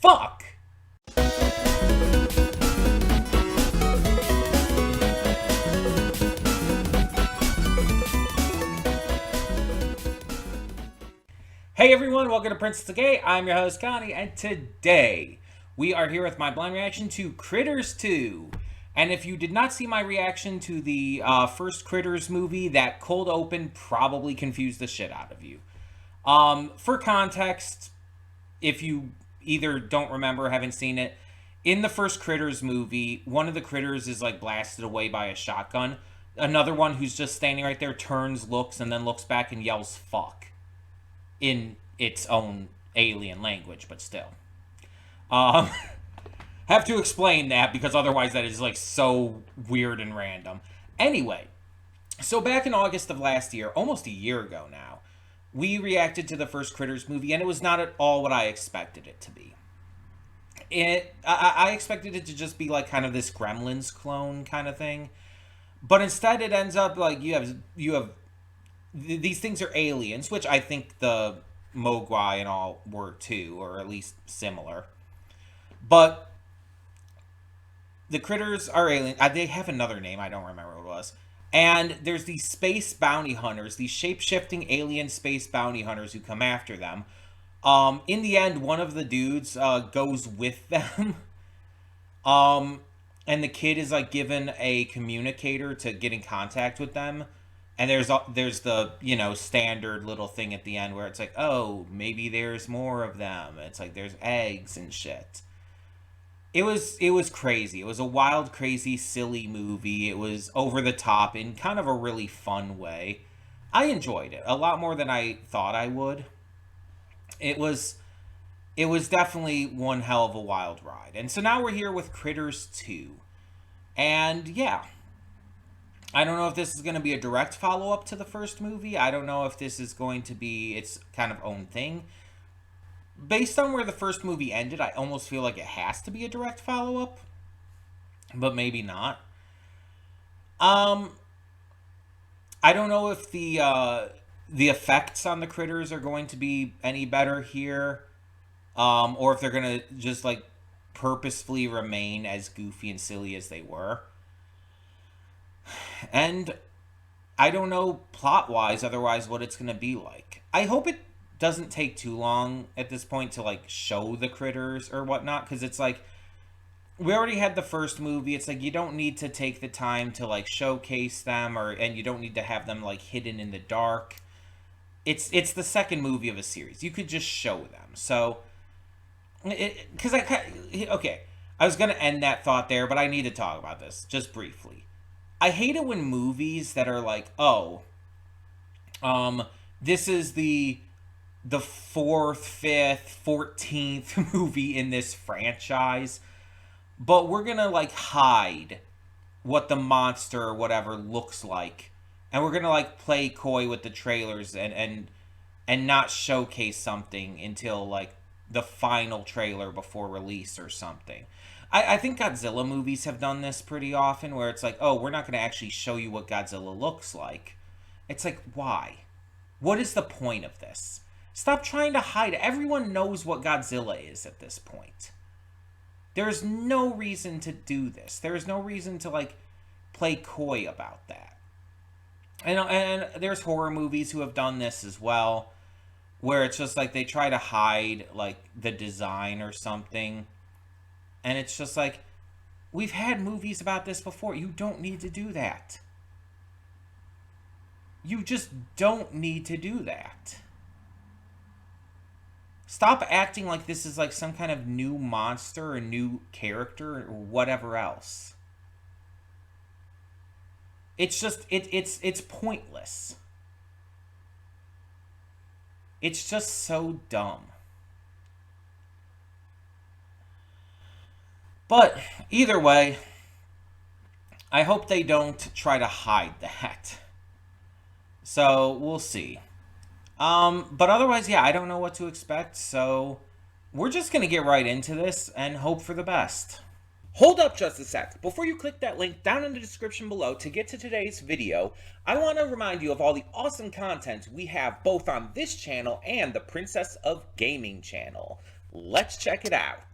Fuck! Hey everyone, welcome to Princess of Gay. I'm your host Connie, and today we are here with my blind reaction to Critters 2. And if you did not see my reaction to the first Critters movie, that cold open probably confused the shit out of you. For context, if you either don't remember or haven't seen it, in the first Critters movie, one of the critters is like blasted away by a shotgun. Another one who's just standing right there turns, looks, and then looks back and yells fuck in its own alien language, but still. Have to explain that because otherwise that is like so weird and random. Anyway, so back in August of last year, almost a year ago now, we reacted to the first Critters movie, and it was not at all what I expected it to be. I expected it to just be like kind of this Gremlins clone kind of thing, but instead it ends up like you have these things are aliens, which I think the Mogwai and all were too, or at least similar. But the critters are alien. They have another name. I don't remember what it was. And there's these space bounty hunters, these shape-shifting alien space bounty hunters who come after them. In the end, one of the dudes goes with them. And the kid is like given a communicator to get in contact with them. And there's the, you know, standard little thing at the end where it's like, oh, maybe there's more of them. It's like there's eggs and shit. It was crazy. It was a wild, crazy, silly movie. It was over the top in kind of a really fun way. I enjoyed it a lot more than I thought I would. It was definitely one hell of a wild ride. And so now we're here with Critters 2. And yeah, I don't know if this is going to be a direct follow-up to the first movie. I don't know if this is going to be its kind of own thing. Based on where the first movie ended, I almost feel like it has to be a direct follow-up. But maybe not. I don't know if the effects on the critters are going to be any better here. Or if they're going to just, like, purposefully remain as goofy and silly as they were. And I don't know plot-wise otherwise what it's going to be like. I hope it doesn't take too long at this point to like show the critters or whatnot, because it's like we already had the first movie. It's like you don't need to take the time to like showcase them, and you don't need to have them like hidden in the dark. It's the second movie of a series. You could just show them. So because okay, I was going to end that thought there, but I need to talk about this just briefly. I hate it when movies that are like, oh, this is the 4th, 5th, 14th movie in this franchise, but we're gonna like hide what the monster or whatever looks like, and we're gonna like play coy with the trailers and not showcase something until like the final trailer before release or something. I think Godzilla movies have done this pretty often, where it's like, oh, we're not going to actually show you what Godzilla looks like. It's like, why? What is the point of this? Stop trying to hide. Everyone knows what Godzilla is at this point. There's no reason to do this. There's no reason to, like, play coy about that. And there's horror movies who have done this as well, where it's just like they try to hide, like, the design or something. And it's just like, we've had movies about this before. You don't need to do that. You just don't need to do that. Stop acting like this is like some kind of new monster or new character or whatever else. It's just, it's pointless. It's just so dumb. But either way, I hope they don't try to hide that. So we'll see. But otherwise, yeah, I don't know what to expect. So we're just going to get right into this and hope for the best. Hold up just a sec. Before you click that link down in the description below to get to today's video, I want to remind you of all the awesome content we have both on this channel and the Princess of Gaming channel. Let's check it out.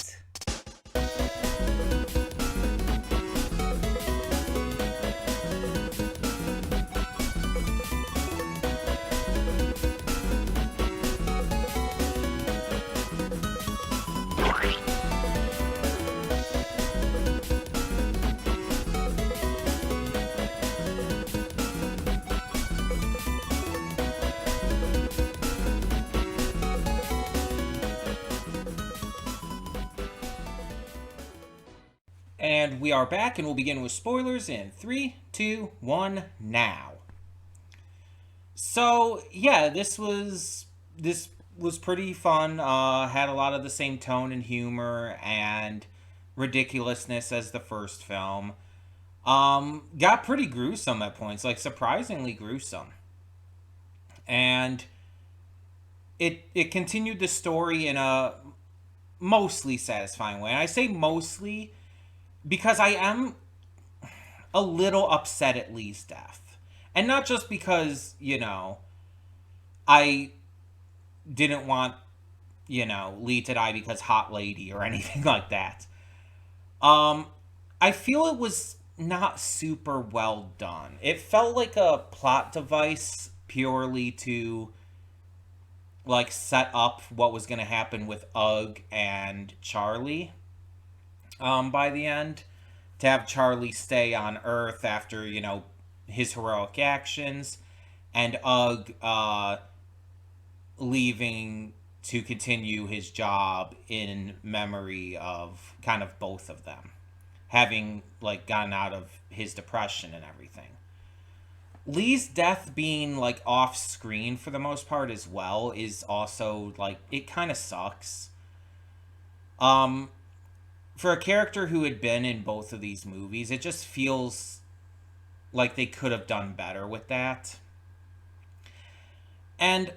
And we are back, and we'll begin with spoilers in 3, 2, 1, now. So yeah, this was pretty fun. Had a lot of the same tone and humor and ridiculousness as the first film. Got pretty gruesome at points, like surprisingly gruesome, and it continued the story in a mostly satisfying way. And I say mostly because I am a little upset at Lee's death. And not just because, I didn't want, Lee to die because hot lady or anything like that. Um, I feel it was not super well done. It felt like a plot device purely to like set up what was going to happen with Ugg and Charlie by the end, to have Charlie stay on Earth after, his heroic actions, and Ugg leaving to continue his job in memory of kind of both of them, having like gotten out of his depression and everything. Lee's death being like off screen for the most part as well is also like it kind of sucks. Um for a character who had been in both of these movies, it just feels like they could have done better with that. And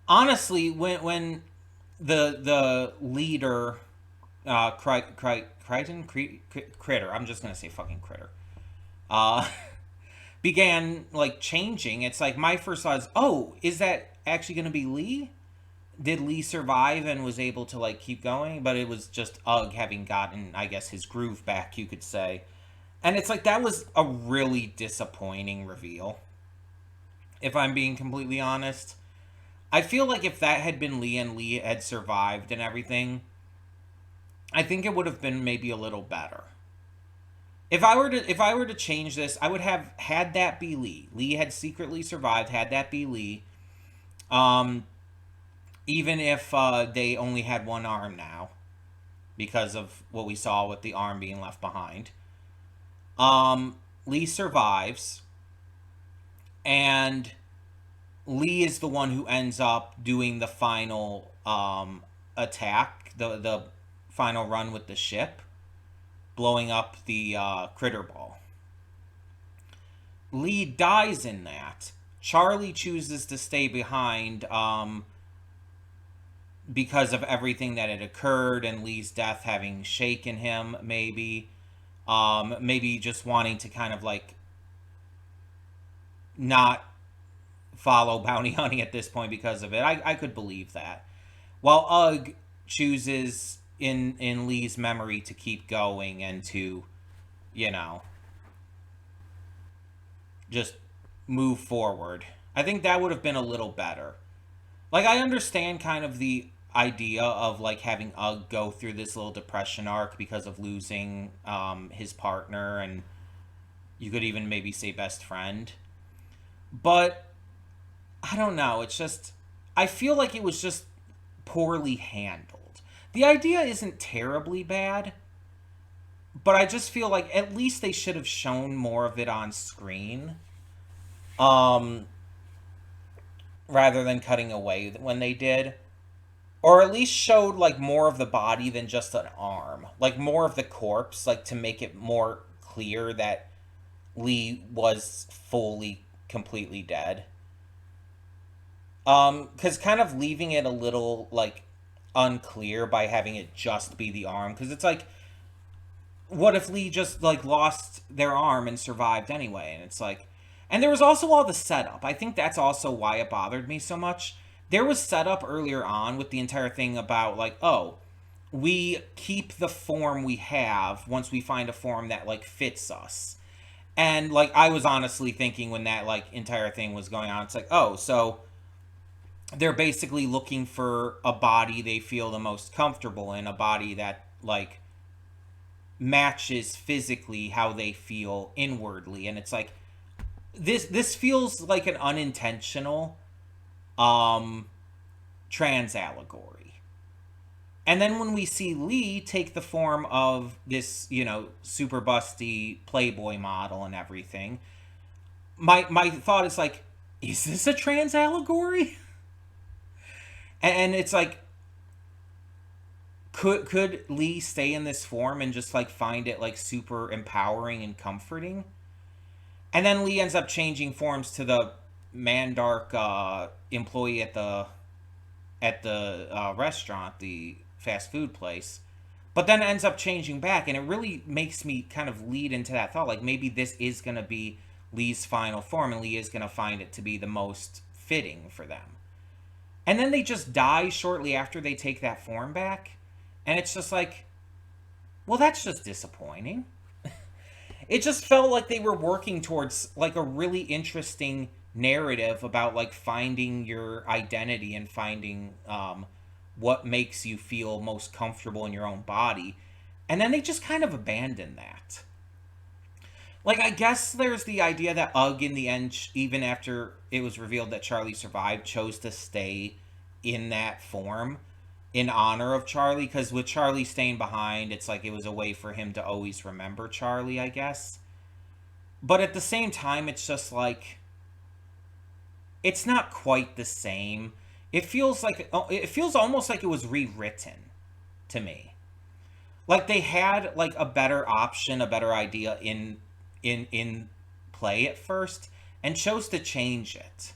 honestly, when the leader, Critter, I'm just gonna say fucking Critter, uh, began like changing. It's like my first thought is, oh, is that actually gonna be Lee? Did Lee survive and was able to like keep going? But it was just Ugg having gotten, I guess, his groove back, you could say. And it's like that was a really disappointing reveal, if I'm being completely honest. I feel like if that had been Lee and Lee had survived and everything, I think it would have been maybe a little better. If I were to change this, I would have had that be Lee. Lee had secretly survived, had that be Lee. Um Even if they only had one arm now because of what we saw with the arm being left behind. Lee survives, and Lee is the one who ends up doing the final attack, the final run with the ship, blowing up the critter ball. Lee dies in that. Charlie chooses to stay behind because of everything that had occurred and Lee's death having shaken him, maybe. Maybe just wanting to kind of like not follow Bounty Hunting at this point because of it. I could believe that. While Ugg chooses in Lee's memory to keep going and to, you know, just move forward. I think that would have been a little better. Like, I understand kind of the idea of like having Ugg go through this little depression arc because of losing his partner, and you could even maybe say best friend. But I don't know, it's just I feel like it was just poorly handled. The idea isn't terribly bad, but I just feel like at least they should have shown more of it on screen. Um Rather than cutting away when they did, or at least showed like more of the body than just an arm, like more of the corpse, like to make it more clear that Lee was fully completely dead. Cuz kind of leaving it a little like unclear by having it just be the arm, cuz it's like what if Lee just like lost their arm and survived anyway? And it's like, and there was also all the setup. I think that's also why it bothered me so much, there was set up earlier on with the entire thing about like, oh, we keep the form we have once we find a form that like fits us. And like I was honestly thinking when that like entire thing was going on, it's like, oh, so they're basically looking for a body they feel the most comfortable in, a body that like matches physically how they feel inwardly. And it's like this feels like an unintentional um trans allegory. And then when we see Lee take the form of this, super busty Playboy model and everything, my thought is like, is this a trans allegory? And it's like, could Lee stay in this form and just like find it like super empowering and comforting? And then Lee ends up changing forms to the Mandark employee at the restaurant, the fast food place, but then ends up changing back, and it really makes me kind of lead into that thought, like maybe this is going to be Lee's final form, and Lee is going to find it to be the most fitting for them. And then they just die shortly after they take that form back, and it's just like, well, that's just disappointing. It just felt like they were working towards like a really interesting narrative about like finding your identity and finding what makes you feel most comfortable in your own body. And then they just kind of abandoned that. Like, I guess there's the idea that Ugg, in the end, even after it was revealed that Charlie survived, chose to stay in that form in honor of Charlie. Because with Charlie staying behind, it's like it was a way for him to always remember Charlie, I guess. But at the same time, it's just like, it's not quite the same. It feels almost like it was rewritten to me. Like they had like a better option, a better idea in play at first, and chose to change it.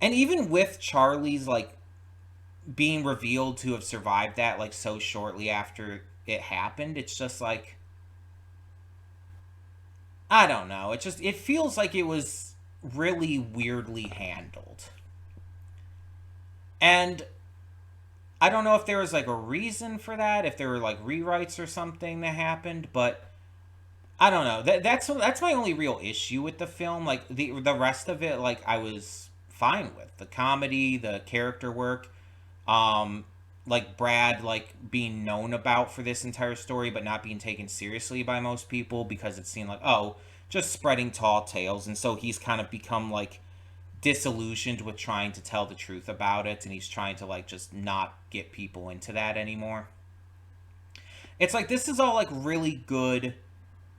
And even with Charlie's like being revealed to have survived that like so shortly after it happened, it's just like, I don't know. It feels like it was really weirdly handled. And I don't know if there was like a reason for that, if there were like rewrites or something that happened, but I don't know. That's my only real issue with the film. Like the rest of it, like I was fine with the comedy, the character work, like Brad like being known about for this entire story, but not being taken seriously by most people because it seemed like, oh, just spreading tall tales, and so he's kind of become like disillusioned with trying to tell the truth about it, and he's trying to like just not get people into that anymore. It's like this is all like really good,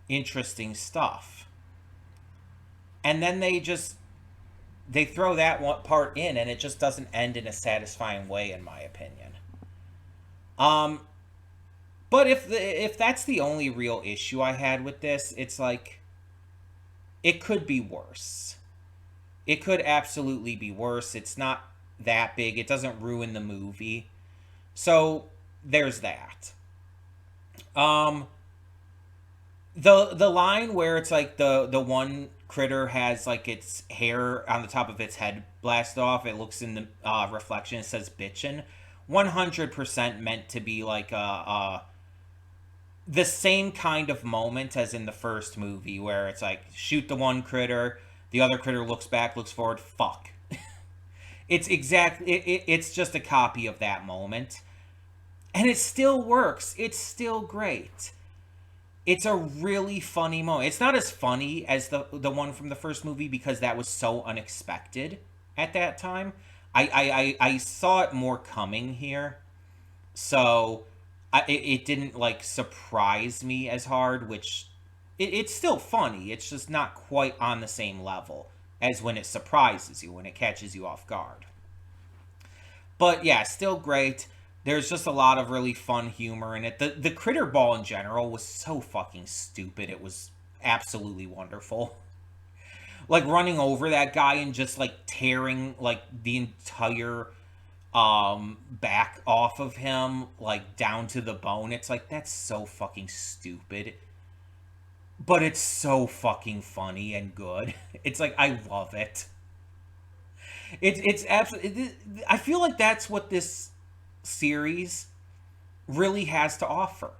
interesting stuff, and then they throw that one part in, and it just doesn't end in a satisfying way, in my opinion. um but if that's the only real issue I had with this, it's like it could be worse. It could absolutely be worse. It's not that big. It doesn't ruin the movie. So there's that. Um the line where it's like the one critter has like its hair on the top of its head blasted off. It looks in the reflection. It says "bitchin." 100% meant to be like the same kind of moment as in the first movie, where it's like shoot the one critter, the other critter looks back, looks forward, fuck. It's just a copy of that moment, and it still works. It's still great. It's a really funny moment. It's not as funny as the one from the first movie because that was so unexpected at that time. I saw it more coming here, so it didn't like surprise me as hard. Which it's still funny. It's just not quite on the same level as when it surprises you, when it catches you off guard. But yeah, still great. There's just a lot of really fun humor in it. The critter ball in general was so fucking stupid. It was absolutely wonderful. Like running over that guy and just like tearing like the entire back off of him like down to the bone. It's like that's so fucking stupid. But it's so fucking funny and good. It's like I love it. It's absolutely. I feel like that's what this series really has to offer.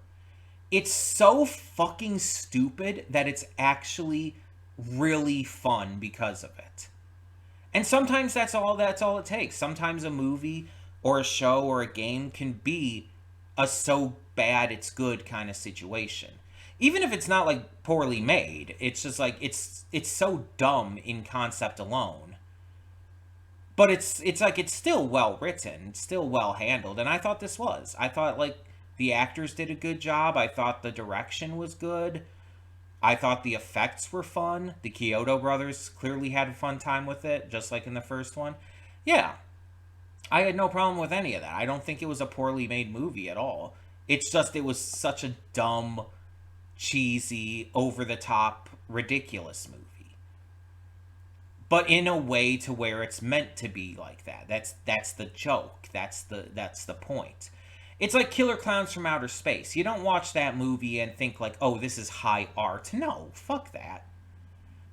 It's so fucking stupid that it's actually really fun because of it. And sometimes that's all it takes. Sometimes a movie or a show or a game can be a so bad it's good kind of situation. Even if it's not like poorly made, it's just like it's so dumb in concept alone. But it's like it's still well written, it's still well handled, and I thought this was. I thought like the actors did a good job. I thought the direction was good. I thought the effects were fun. The Kyoto brothers clearly had a fun time with it, just like in the first one. Yeah, I had no problem with any of that. I don't think it was a poorly made movie at all. It's just it was such a dumb, cheesy, over the top, ridiculous movie. But in a way to where it's meant to be like that. That's the joke. That's the point. It's like Killer Clowns from Outer Space. You don't watch that movie and think like, "Oh, this is high art." No, fuck that.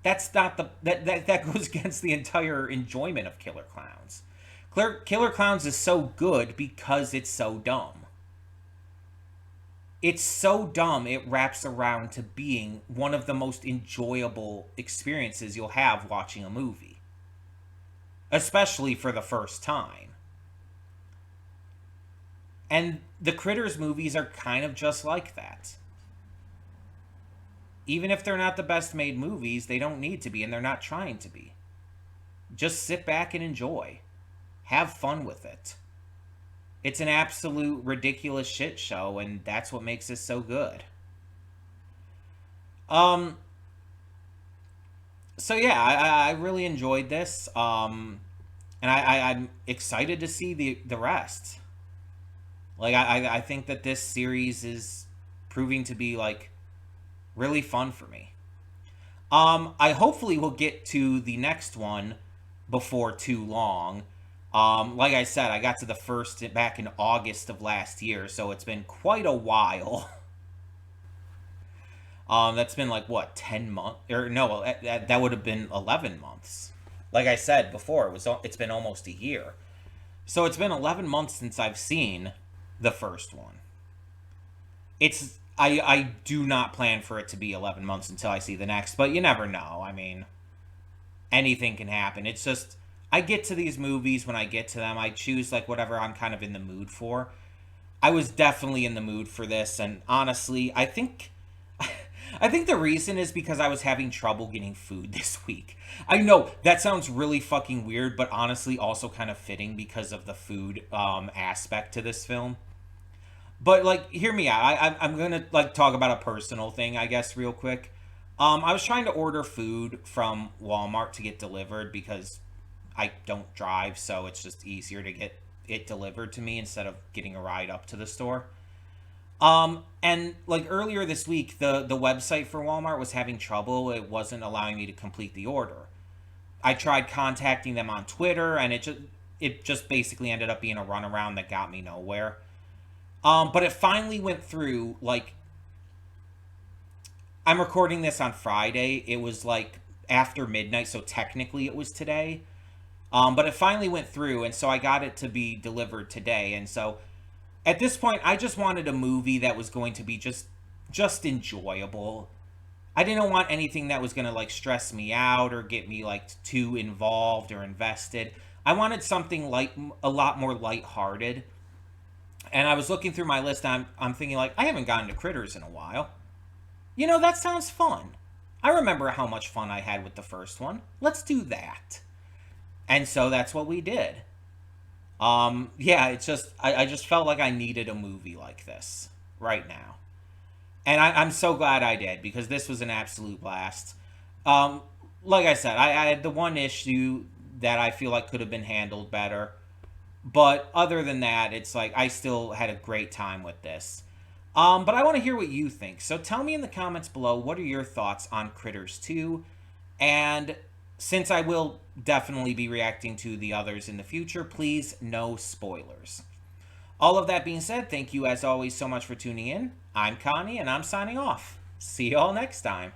That's not that goes against the entire enjoyment of Killer Clowns. Killer Clowns is so good because it's so dumb. It's so dumb it wraps around to being one of the most enjoyable experiences you'll have watching a movie, especially for the first time. And the Critters movies are kind of just like that. Even if they're not the best made movies, they don't need to be, and they're not trying to be. Just sit back and enjoy. Have fun with it. It's an absolute ridiculous shit show, and that's what makes it so good. Um, so yeah, I really enjoyed this. And I'm excited to see the rest. Like I think that this series is proving to be like really fun for me. I hopefully will get to the next one before too long. Like I said, I got to the first back in August of last year, so it's been quite a while. That's been like what 10 months, or no, that would have been 11 months. Like I said before, it's been almost a year, so it's been 11 months since I've seen the first one. I do not plan for it to be 11 months until I see the next, but you never know. I mean, anything can happen. It's just I get to these movies when I get to them. I choose like whatever I'm kind of in the mood for. I was definitely in the mood for this, and honestly, I think the reason is because I was having trouble getting food this week. I know that sounds really fucking weird, but honestly, also kind of fitting because of the food aspect to this film. But like, hear me out. I'm gonna like talk about a personal thing, I guess, real quick. I was trying to order food from Walmart to get delivered because I don't drive, so it's just easier to get it delivered to me instead of getting a ride up to the store. And like earlier this week, the website for Walmart was having trouble. It wasn't allowing me to complete the order. I tried contacting them on Twitter, and it just basically ended up being a runaround that got me nowhere. But it finally went through. Like, I'm recording this on Friday. It was like after midnight, so technically it was today. But it finally went through, and so I got it to be delivered today. And so at this point, I just wanted a movie that was going to be just enjoyable. I didn't want anything that was going to like stress me out or get me like too involved or invested. I wanted something like a lot more lighthearted. And I was looking through my list. I'm thinking like I haven't gotten to Critters in a while. That sounds fun. I remember how much fun I had with the first one. Let's do that. And so that's what we did. Yeah, it's just I just felt like I needed a movie like this right now, and I'm so glad I did because this was an absolute blast. Um, like I said, I had the one issue that I feel like could have been handled better, but other than that, it's like I still had a great time with this. But I want to hear what you think. So tell me in the comments below what are your thoughts on Critters 2, and since I will definitely be reacting to the others in the future, please no spoilers. All of that being said, thank you as always so much for tuning in. I'm Connie, and I'm signing off. See you all next time.